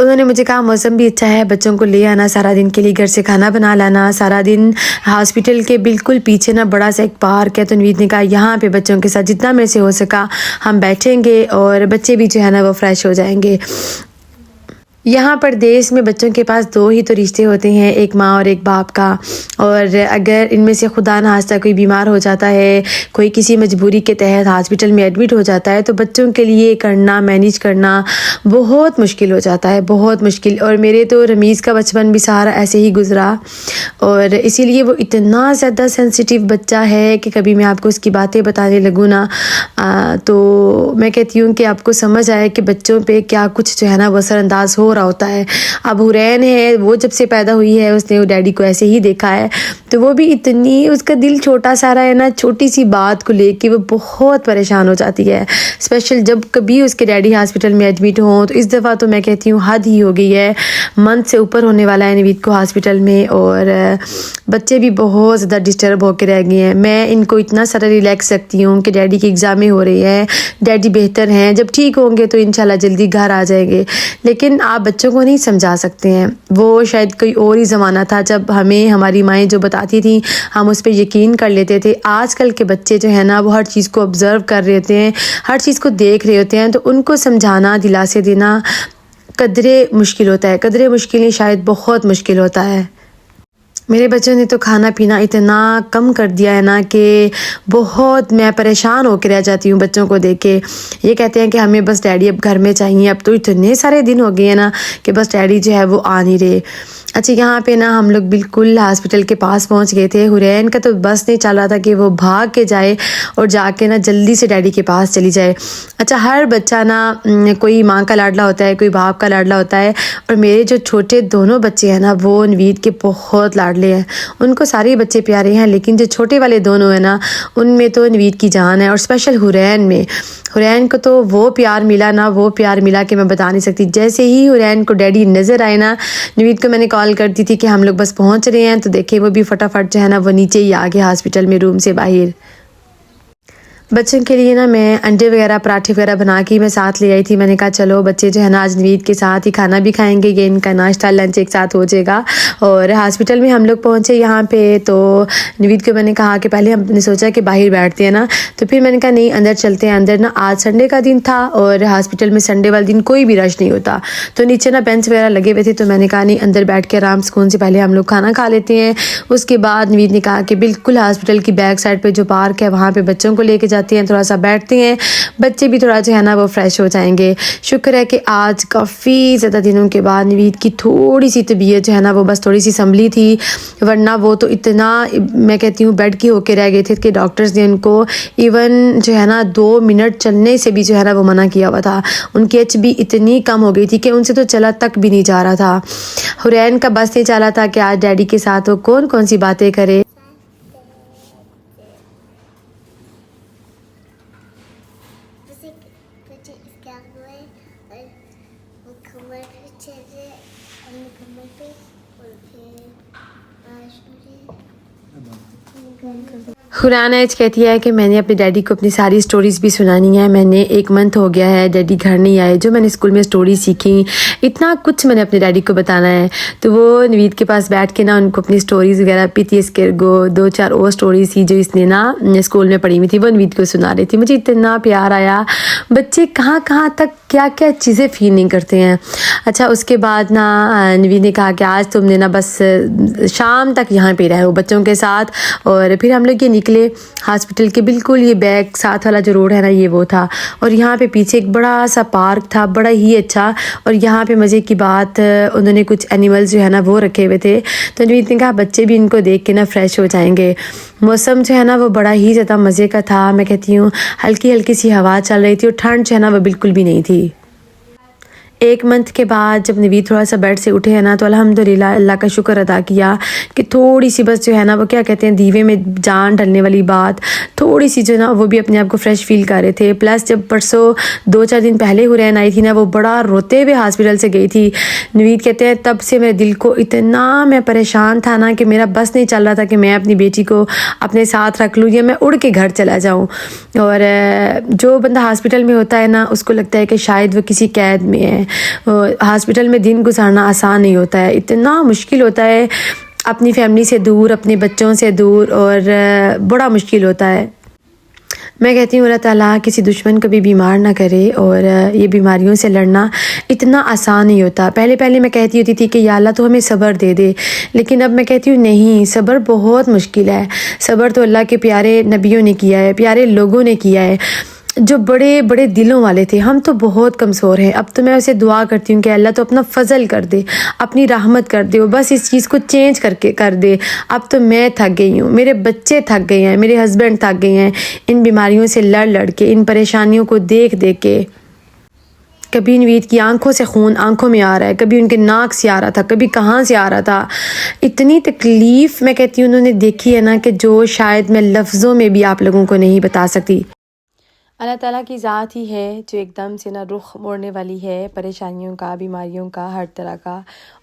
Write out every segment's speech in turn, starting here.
انہوں نے مجھے کہا موسم بھی اچھا ہے, بچوں کو لے آنا سارا دن کے لیے, گھر سے کھانا بنا لانا سارا دن. ہاسپٹل کے بالکل پیچھے نا بڑا سا ایک پارک ہے, تو نوید نے کہا یہاں پہ بچوں کے ساتھ جتنا میرے سے ہو سکا ہم بیٹھیں گے اور بچے بھی جو ہے نا وہ فریش ہو جائیں گے. یہاں پردیس میں بچوں کے پاس 2 ہی تو رشتے ہوتے ہیں, ایک ماں اور ایک باپ کا, اور اگر ان میں سے خدا نخواستہ کوئی بیمار ہو جاتا ہے, کوئی کسی مجبوری کے تحت ہاسپٹل میں ایڈمٹ ہو جاتا ہے, تو بچوں کے لیے کرنا مینیج کرنا بہت مشکل ہو جاتا ہے, بہت مشکل. اور میرے تو رمیز کا بچپن بھی سارا ایسے ہی گزرا, اور اسی لیے وہ اتنا زیادہ سینسیٹیو بچہ ہے کہ کبھی میں آپ کو اس کی باتیں بتانے لگوں نا تو میں کہتی ہوں کہ آپ کو سمجھ آئے کہ بچوں پہ کیا کچھ جو ہے نا وہ اثر انداز ہو رہا ہوتا ہے. اب حرین ہے, وہ جب سے پیدا ہوئی ہے اس نے وہ ڈیڈی کو ایسے ہی دیکھا ہے, تو وہ بھی اتنی, اس کا دل چھوٹا سا رہا ہے نا, چھوٹی سی بات کو لے کے وہ بہت پریشان ہو جاتی ہے, اسپیشل جب کبھی اس کے ڈیڈی ہاسپٹل میں ایڈمٹ ہوں. تو اس دفعہ تو میں کہتی ہوں حد ہی ہو گئی ہے, منتھ سے اوپر ہونے والا ہے نوید کو ہاسپٹل میں, اور بچے بھی بہت زیادہ ڈسٹرب ہو کے رہ گئے ہیں. میں ان کو اتنا سارا ریلیکس رکھتی ہوں کہ ڈیڈی کی ایگزامیں ہو رہی ہیں, ڈیڈی بہتر ہیں, جب ٹھیک ہوں گے تو انشاءاللہ جلدی گھر آ جائیں گے. لیکن آپ بچوں کو نہیں سمجھا سکتے ہیں, وہ شاید کوئی اور ہی زمانہ تھا جب ہمیں ہماری مائیں جو بتاتی تھیں ہم اس پہ یقین کر لیتے تھے. آج کل کے بچے جو ہیں نا وہ ہر چیز کو آبزرو کر رہے ہوتے ہیں, ہر چیز کو دیکھ رہے ہوتے ہیں, تو ان کو سمجھانا, دلاسے دینا قدرے مشکل ہوتا ہے, قدرے مشکل نہیں شاید بہت مشکل ہوتا ہے. میرے بچوں نے تو کھانا پینا اتنا کم کر دیا ہے نا کہ بہت میں پریشان ہو کے رہ جاتی ہوں بچوں کو دیکھ کے. یہ کہتے ہیں کہ ہمیں بس ڈیڈی اب گھر میں چاہیے, اب تو اتنے سارے دن ہو گئے ہیں نا کہ بس ڈیڈی جو ہے وہ آ نہیں رہے. اچھا یہاں پہ نا ہم لوگ بالکل ہاسپٹل کے پاس پہنچ گئے تھے. حرین کا تو بس نہیں چل رہا تھا کہ وہ بھاگ کے جائے اور جا کے نا جلدی سے ڈیڈی کے پاس چلی جائے. اچھا ہر بچہ نا کوئی ماں کا لاڈلا ہوتا ہے, کوئی باپ کا لاڈلا ہوتا ہے, اور میرے جو چھوٹے دونوں بچے ہیں نا وہ نوید کے بہت لاڈلے ہیں. ان کو سارے بچے پیارے ہیں, لیکن جو چھوٹے والے دونوں ہیں نا ان میں تو نوید کی جان ہے, اور اسپیشل حرین میں. حرین کو تو وہ پیار ملا نا, وہ پیار ملا کہ میں بتا نہیں سکتی. جیسے ہی حرین کو ڈیڈی نظر آئے نا, نوید کو میں نے کال کر دی تھی کہ ہم لوگ بس پہنچ رہے ہیں, تو دیکھیں وہ بھی فٹافٹ جو ہے نا وہ نیچے ہی آ گئے ہاسپٹل میں روم سے باہر. بچوں کے لیے نا میں انڈے وغیرہ پراٹھے وغیرہ بنا کے میں ساتھ لے آئی تھی. میں نے کہا چلو بچے جو ہے نا آج نوید کے ساتھ ہی کھانا بھی کھائیں گے, یہ ان کا ناشتہ لنچ ایک ساتھ ہو جائے گا. اور ہاسپٹل میں ہم لوگ پہنچے یہاں پہ, تو نوید کو میں نے کہا کہ پہلے ہم نے سوچا کہ باہر بیٹھتے ہیں نا, تو پھر میں نے کہا نہیں اندر چلتے ہیں. اندر نا آج سنڈے کا دن تھا اور ہاسپٹل میں سنڈے والے دن کوئی بھی رش نہیں ہوتا, تو نیچے نا بینچ وغیرہ لگے ہوئے تھے. تو میں نے کہا نہیں اندر بیٹھ کے آرام سکون سے پہلے ہم لوگ کھانا کھا لیتے ہیں. اس کے بعد نوید نے کہا کہ بالکل ہاسپٹل کی بیک سائڈ پہ جو پارک ہے وہاں پہ بچوں کو لے کے جاتے ہیں, تھوڑا سا بیٹھتے ہیں, بچے بھی تھوڑا جو ہے نا وہ فریش ہو جائیں گے. شکر ہے کہ آج کافی زیادہ دنوں کے بعد نوید کی تھوڑی سی طبیعت جو ہے نا وہ بس تھوڑی سی سنبھلی تھی, ورنہ وہ تو اتنا میں کہتی ہوں بیڈ کی ہو کے رہ گئے تھے کہ ڈاکٹرز نے ان کو ایون جو ہے نا 2 منٹ چلنے سے بھی جو ہے نا وہ منع کیا ہوا تھا. ان کی ایچ بی اتنی کم ہو گئی تھی کہ ان سے تو چلا تک بھی نہیں جا رہا تھا. حرین کا بس نہیں چلا تھا کہ آج ڈیڈی کے ساتھ وہ کون سی باتیں کرے. حران ایج کہتی ہے کہ میں نے اپنے ڈیڈی کو اپنی ساری سٹوریز بھی سنانی ہے. میں نے 1 منتھ ہو گیا ہے ڈیڈی گھر نہیں آئے, جو میں نے اسکول میں سٹوری سیکھی اتنا کچھ میں نے اپنے ڈیڈی کو بتانا ہے. تو وہ نوید کے پاس بیٹھ کے نا ان کو اپنی سٹوریز وغیرہ پیتی اسکرگو 2-4 اور سٹوریز تھی جو اس نے نا اسکول میں پڑھی ہوئی تھی, وہ نوید کو سنا رہی تھی. مجھے اتنا پیار آیا, بچے کہاں تک کیا چیزیں فیل نہیں کرتے ہیں. اچھا اس کے بعد نا نوید نے کہا کہ آج تم نے نا بس شام تک یہاں پہ رہو بچوں کے ساتھ. اور پھر ہم لوگ یہ نکلے ہاسپٹل کے بالکل یہ بیک ساتھ والا جو روڈ ہے نا یہ وہ تھا, اور یہاں پہ پیچھے ایک بڑا سا پارک تھا, بڑا ہی اچھا. اور یہاں پہ مزے کی بات انہوں نے کچھ اینیملز جو ہے نا وہ رکھے ہوئے تھے, تو نوید نے کہا بچے بھی ان کو دیکھ کے نا فریش ہو جائیں گے. موسم جو ہے نا وہ بڑا ہی زیادہ مزے کا تھا. میں کہتی ہوں ہلکی سی ہوا چل رہی تھی, اور ٹھنڈ جو ہے نا وہ بالکل بھی نہیں تھی. 1 منتھ کے بعد جب نوید تھوڑا سا بیڈ سے اٹھے ہیں نا, تو الحمدللہ اللہ کا شکر ادا کیا کہ تھوڑی سی بس جو ہے نا وہ کیا کہتے ہیں دیوے میں جان ڈلنے والی بات, تھوڑی سی جو ہے نا وہ بھی اپنے آپ کو فریش فیل کر رہے تھے. پلس جب پرسوں 2-4 دن پہلے حرین آئی تھی نا, وہ بڑا روتے ہوئے ہاسپٹل سے گئی تھی. نوید کہتے ہیں تب سے میرے دل کو اتنا میں پریشان تھا نا کہ میرا بس نہیں چل رہا تھا کہ میں اپنی بیٹی کو اپنے ساتھ رکھ لوں یا میں اڑ کے گھر چلا جاؤں. اور جو بندہ ہاسپٹل میں ہوتا ہے نا اس کو لگتا ہے کہ شاید وہ کسی قید میں ہے, ہاسپٹل میں دن گزارنا آسان نہیں ہوتا ہے، اتنا مشکل ہوتا ہے، اپنی فیملی سے دور، اپنے بچوں سے دور، اور بڑا مشکل ہوتا ہے۔ میں کہتی ہوں اللہ تعالیٰ کسی دشمن کو بھی بیمار نہ کرے، اور یہ بیماریوں سے لڑنا اتنا آسان نہیں ہوتا۔ پہلے میں کہتی ہوتی تھی کہ یا اللہ تو ہمیں صبر دے دے، لیکن اب میں کہتی ہوں نہیں، صبر بہت مشکل ہے۔ صبر تو اللہ کے پیارے نبیوں نے کیا ہے، پیارے لوگوں نے کیا ہے، جو بڑے بڑے دلوں والے تھے۔ ہم تو بہت کمزور ہیں۔ اب تو میں اسے دعا کرتی ہوں کہ اللہ تو اپنا فضل کر دے، اپنی رحمت کر دے، وہ بس اس چیز کو چینج کر دے۔ اب تو میں تھک گئی ہوں، میرے بچے تھک گئے ہیں، میرے ہسبینڈ تھک گئے ہیں ان بیماریوں سے لڑ کے، ان پریشانیوں کو دیکھ کے۔ کبھی نوید کی آنکھوں سے خون آنکھوں میں آ رہا ہے، کبھی ان کے ناک سے آ رہا تھا، کبھی کہاں سے آ رہا تھا۔ اتنی تکلیف میں کہتی ہوں انہوں نے دیکھی ہے نا، کہ جو شاید میں لفظوں میں بھی آپ لوگوں کو نہیں بتا سکتی۔ اللہ تعالیٰ کی ذات ہی ہے جو ایک دم سے نا رخ موڑنے والی ہے پریشانیوں کا، بیماریوں کا، ہر طرح کا،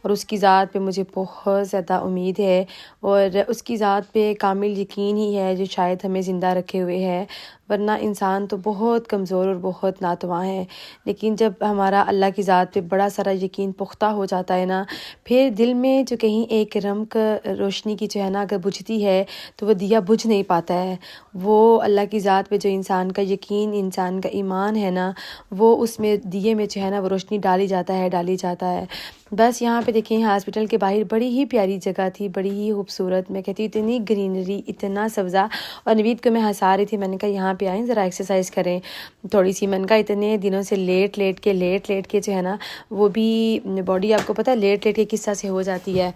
اور اس کی ذات پہ مجھے بہت زیادہ امید ہے، اور اس کی ذات پہ کامل یقین ہی ہے جو شاید ہمیں زندہ رکھے ہوئے ہے، ورنہ انسان تو بہت کمزور اور بہت ناتواں ہے۔ لیکن جب ہمارا اللہ کی ذات پہ بڑا سارا یقین پختہ ہو جاتا ہے نا، پھر دل میں جو کہیں ایک رمق روشنی کی جو ہے نا اگر بجھتی ہے تو وہ دیا بجھ نہیں پاتا ہے۔ وہ اللہ کی ذات پہ جو انسان کا یقین، انسان کا ایمان ہے نا، وہ اس میں دیے میں جو ہے نا وہ روشنی ڈالی جاتا ہے۔ بس یہاں پہ دیکھیں ہاسپٹل کے باہر بڑی ہی پیاری جگہ تھی، بڑی ہی خوبصورت، میں کہتی اتنی گرینری، اتنا سبزہ، اور نوید کو میں ہنسا رہی تھی، میں نے کہا یہاں پہ آئیں ذرا ایکسرسائز کریں تھوڑی سی۔ میں نے کہا اتنے دنوں سے لیٹ کے جو ہے نا وہ بھی باڈی آپ کو پتہ ہے لیٹ کے کس طرح سے ہو جاتی ہے،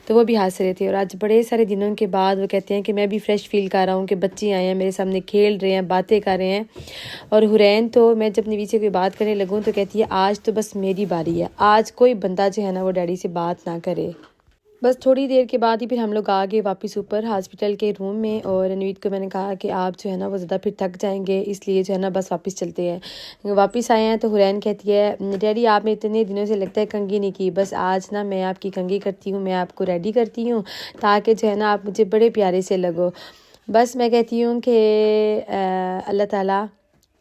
تو وہ بھی ہنس رہے تھے۔ اور آج بڑے سارے دنوں کے بعد وہ کہتے ہیں کہ میں بھی فریش فیل کر رہا ہوں کہ بچے آئے ہیں میرے سامنے، کھیل رہے ہیں، باتیں کر رہے ہیں۔ اور حرین تو میں جب نوید سے کوئی بات کرنے لگوں تو کہتی ہے آج تو بس میری باری ہے، آج کوئی بندہ جو ہے نا وہ ڈیڈی سے بات نہ کرے۔ بس تھوڑی دیر کے بعد ہی پھر ہم لوگ آ گئے واپس اوپر ہاسپٹل کے روم میں، اور نوید کو میں نے کہا کہ آپ جو ہے نا وہ زیادہ پھر تھک جائیں گے، اس لیے جو ہے نا بس واپس چلتے ہیں۔ واپس آئے ہیں تو حرین کہتی ہے ڈیڈی آپ نے اتنے دنوں سے لگتا ہے کنگھی نہیں کی، بس آج نا میں آپ کی کنگھی کرتی ہوں، میں آپ کو ریڈی کرتی ہوں تاکہ جو ہے نا آپ مجھے بڑے پیارے سے لگو۔ بس میں کہتی ہوں کہ اللہ تعالیٰ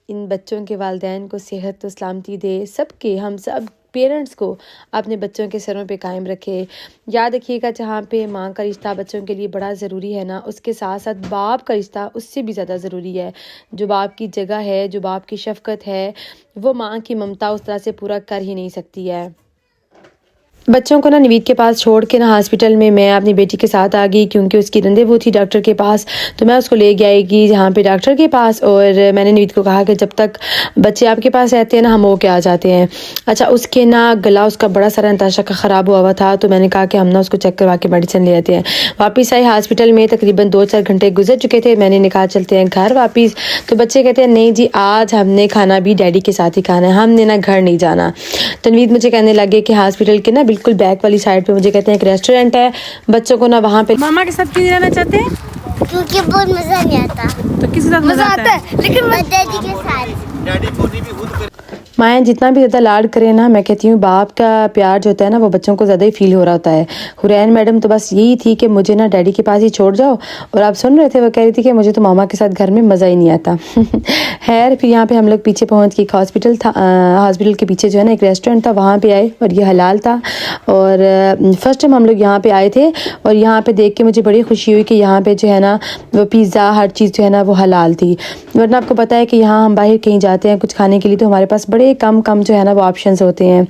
ان بچوں کے والدین کو صحت و سلامتی دے، سب کے، ہم سب پیرنٹس کو اپنے بچوں کے سروں پہ قائم رکھے۔ یاد رکھیے گا جہاں پہ ماں کا رشتہ بچوں کے لیے بڑا ضروری ہے نا، اس کے ساتھ ساتھ باپ کا رشتہ اس سے بھی زیادہ ضروری ہے۔ جو باپ کی جگہ ہے، جو باپ کی شفقت ہے، وہ ماں کی ممتا اس طرح سے پورا کر ہی نہیں سکتی ہے۔ بچوں کو نا نوید کے پاس چھوڑ کے نا ہاسپٹل میں اپنی بیٹی کے ساتھ آ گئی، کیونکہ اس کی رندے تھی ڈاکٹر کے پاس، تو میں اس کو لے کے آئے گی جہاں پہ ڈاکٹر کے پاس، اور میں نے نوید کو کہا کہ جب تک بچے آپ کے پاس رہتے ہیں نا ہم ہو کے آ جاتے ہیں۔ اچھا اس کے نا گلا اس کا بڑا سارا نتاشا کا خراب ہوا تھا، تو میں نے کہا کہ ہم نا اس کو چیک کروا کے میڈیسن لے آتے ہیں۔ واپس آئے ہاسپٹل میں، تقریباً 2-4 گھنٹے گزر چکے تھے، میں نے کہا چلتے ہیں گھر واپس، تو بچے کہتے ہیں نہیں جی آج ہم نے کھانا بھی ڈیڈی کے ساتھ ہی کھانا ہے، ہم نے نا گھر نہیں جانا۔ تو نوید مجھے کہنے لگے کہ ہاسپٹل کے نا بالکل بیک والی سائڈ پہ مجھے کہتے ہیں ایک ریسٹورینٹ ہے، بچوں کو نا وہاں پہ ماما کے ساتھ کیوں نہیں رہنا چاہتے ہیں؟ کیونکہ بہت مزہ نہیں آتا، تو کس کے ساتھ مزہ آتا ہے؟ لیکن ڈیڈی کے ساتھ۔ ڈیڈی کو نہیں بھی خود کر مائیں جتنا بھی زیادہ لاڈ کرے نا، میں کہتی ہوں باپ کا پیار جو ہوتا ہے نا وہ بچوں کو زیادہ ہی فیل ہو رہا ہوتا ہے۔ حرین میڈم تو بس یہی تھی کہ مجھے نا ڈیڈی کے پاس ہی چھوڑ جاؤ، اور آپ سن رہے تھے وہ کہہ رہی تھی کہ مجھے تو ماما کے ساتھ گھر میں مزہ ہی نہیں آتا۔ خیر پھر یہاں پہ ہم لوگ پیچھے پہنچ کے ایک ہاسپٹل تھا، ہاسپٹل کے پیچھے جو ہے نا ایک ریسٹورینٹ تھا، وہاں پہ آئے، اور یہ حلال تھا، اور فرسٹ ٹائم ہم لوگ یہاں پہ آئے تھے، اور یہاں پہ دیکھ کے مجھے بڑی خوشی ہوئی کہ یہاں پہ جو ہے نا وہ پیزا ہر چیز جو ہے نا وہ حلال تھی، ورنہ آپ کو پتہ ہے کہ یہاں ہم باہر کہیں جاتے ہیں کچھ کھانے کے لیے تو ہمارے پاس بڑے کم جو ہے نا وہ آپشنز ہوتے ہیں،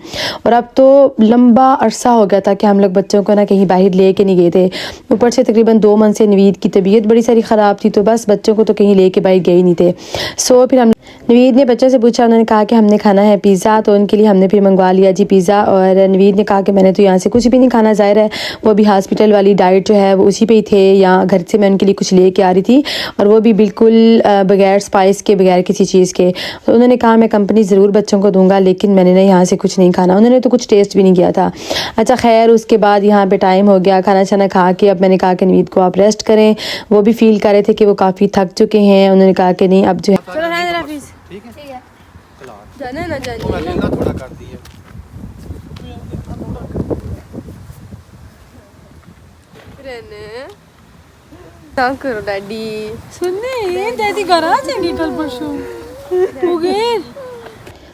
اور اب تو لمبا عرصہ ہو گیا تھا کہ ہم لوگ بچوں کو نا کہیں باہر لے کے نہیں گئے تھے، اوپر سے تقریباً 2 منتھ سے نوید کی طبیعت بڑی ساری خراب تھی، تو بس بچوں کو تو کہیں لے کے باہر گئے ہی نہیں تھے۔ سو پھر نوید نے بچوں سے پوچھا، انہوں نے کہا کہ ہم نے کھانا ہے پیزا، تو ان کے لیے ہم نے پھر منگوا لیا جی پیزا، اور نوید نے کہا کہ میں نے تو یہاں سے کچھ بھی نہیں کھانا، ظاہر ہے وہ بھی ہاسپٹل والی ڈائٹ جو ہے وہ اسی پہ ہی تھے، یا گھر سے میں ان کے لیے کچھ لے کے آ رہی تھی، اور وہ بھی بالکل بغیر اسپائس کے، بغیر کسی چیز کے۔ تو انہوں نے کہا میں کمپنی ضرور بچوں کو دوں گا، لیکن میں نے یہاں سے کچھ نہیں کھانا، انہوں نے تو کچھ ٹیسٹ بھی نہیں کیا تھا۔ اچھا خیر اس کے بعد یہاں پہ ٹائم ہو گیا کھانا چھانا کھا کے، اب میں نے کہا کہ نوید کو آپ ریسٹ کریں، وہ بھی فیل کر رہے تھے کہ وہ کافی تھک چکے ہیں، انہوں نے کہا کہ نہیں اب جو ہے چلو رہنے دے حافظ، ٹھیک ہے چلا جانا نہ جانا تھوڑا لینا تھوڑا کر دیے رہنے نہ کرو ڈیڈی، سننے ڈیڈی گھر آ جائیں گے کل پرسوں ہو گئے۔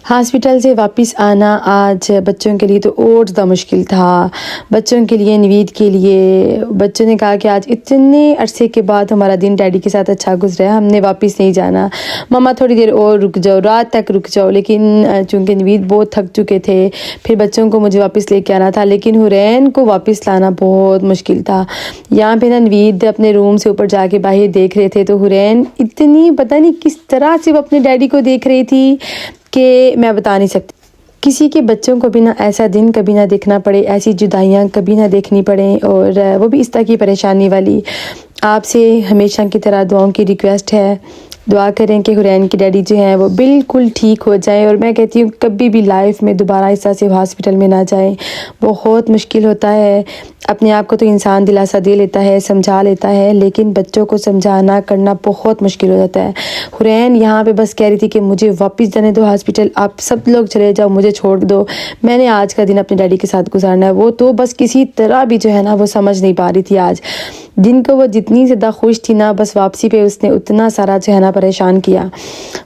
ہاسپٹل سے واپس آنا آج بچوں کے لیے تو اور زیادہ مشکل تھا. بچوں کے لیے، نوید کے لیے. بچوں نے کہا کہ آج اتنے عرصے کے بعد ہمارا دن ڈیڈی کے ساتھ اچھا گزرا ہے، ہم نے واپس نہیں جانا. ماما تھوڑی دیر اور رک جاؤ، رات تک رک جاؤ. لیکن چونکہ نوید بہت تھک چکے تھے، پھر بچوں کو مجھے واپس لے کے آنا تھا. لیکن حرین کو واپس لانا بہت مشکل تھا. یہاں پہ نا نوید اپنے روم سے اوپر جا کے باہر دیکھ رہے تھے، تو حرین اتنی پتہ نہیں کس طرح سے وہ اپنے ڈیڈی کو دیکھ رہی تھی کہ میں بتا نہیں سکتی. کسی کے بچوں کو بھی نہ ایسا دن کبھی نہ دیکھنا پڑے، ایسی جدائیاں کبھی نہ دیکھنی پڑیں، اور وہ بھی اس طرح کی پریشانی والی. آپ سے ہمیشہ کی طرح دعاؤں کی ریکویسٹ ہے، دعا کریں کہ حرین کی ڈیڈی جو ہیں وہ بالکل ٹھیک ہو جائیں. اور میں کہتی ہوں کبھی بھی لائف میں دوبارہ اس طرح سے ہاسپٹل میں نہ جائیں، بہت مشکل ہوتا ہے. اپنے آپ کو تو انسان دلاسا دے لیتا ہے، سمجھا لیتا ہے، لیکن بچوں کو سمجھانا کرنا بہت مشکل ہو جاتا ہے. حرین یہاں پہ بس کہہ رہی تھی کہ مجھے واپس جانے دو ہاسپٹل، آپ سب لوگ چلے جاؤ، مجھے چھوڑ دو، میں نے آج کا دن اپنے ڈیڈی کے ساتھ گزارنا ہے. وہ تو بس کسی طرح بھی جو ہے نا وہ سمجھ نہیں پا رہی تھی آج دن کو. وہ جتنی زیادہ خوش تھی نا، بس واپسی پہ اس نے اتنا سارا جو ہے نا پریشان کیا.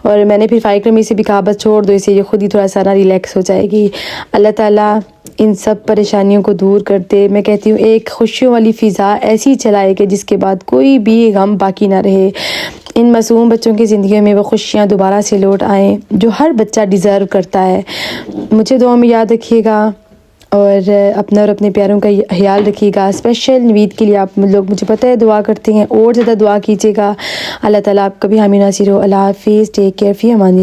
اور میں نے پھر فائقہ میں سے بھی کہا بس چھوڑ دو اسے، یہ خود ہی تھوڑا سارا ریلیکس ہو جائے گی. اللہ تعالیٰ ان سب پریشانیوں کو دور کرتے. میں کہتی ہوں ایک خوشیوں والی فضا ایسی چلائے کہ جس کے بعد کوئی بھی غم باقی نہ رہے. ان معصوم بچوں کی زندگیوں میں وہ خوشیاں دوبارہ سے لوٹ آئیں جو ہر بچہ ڈیزرو کرتا ہے. مجھے دعا میں یاد رکھیے گا، اور اپنا اور اپنے پیاروں کا خیال رکھیے گا. اسپیشل نوید کے لیے آپ لوگ مجھے پتہ ہے دعا کرتے ہیں، اور زیادہ دعا کیجیے گا. اللہ تعالیٰ آپ کا بھی حامی ناصر ہو. اللہ حافظ. Take care. فی امان اللہ.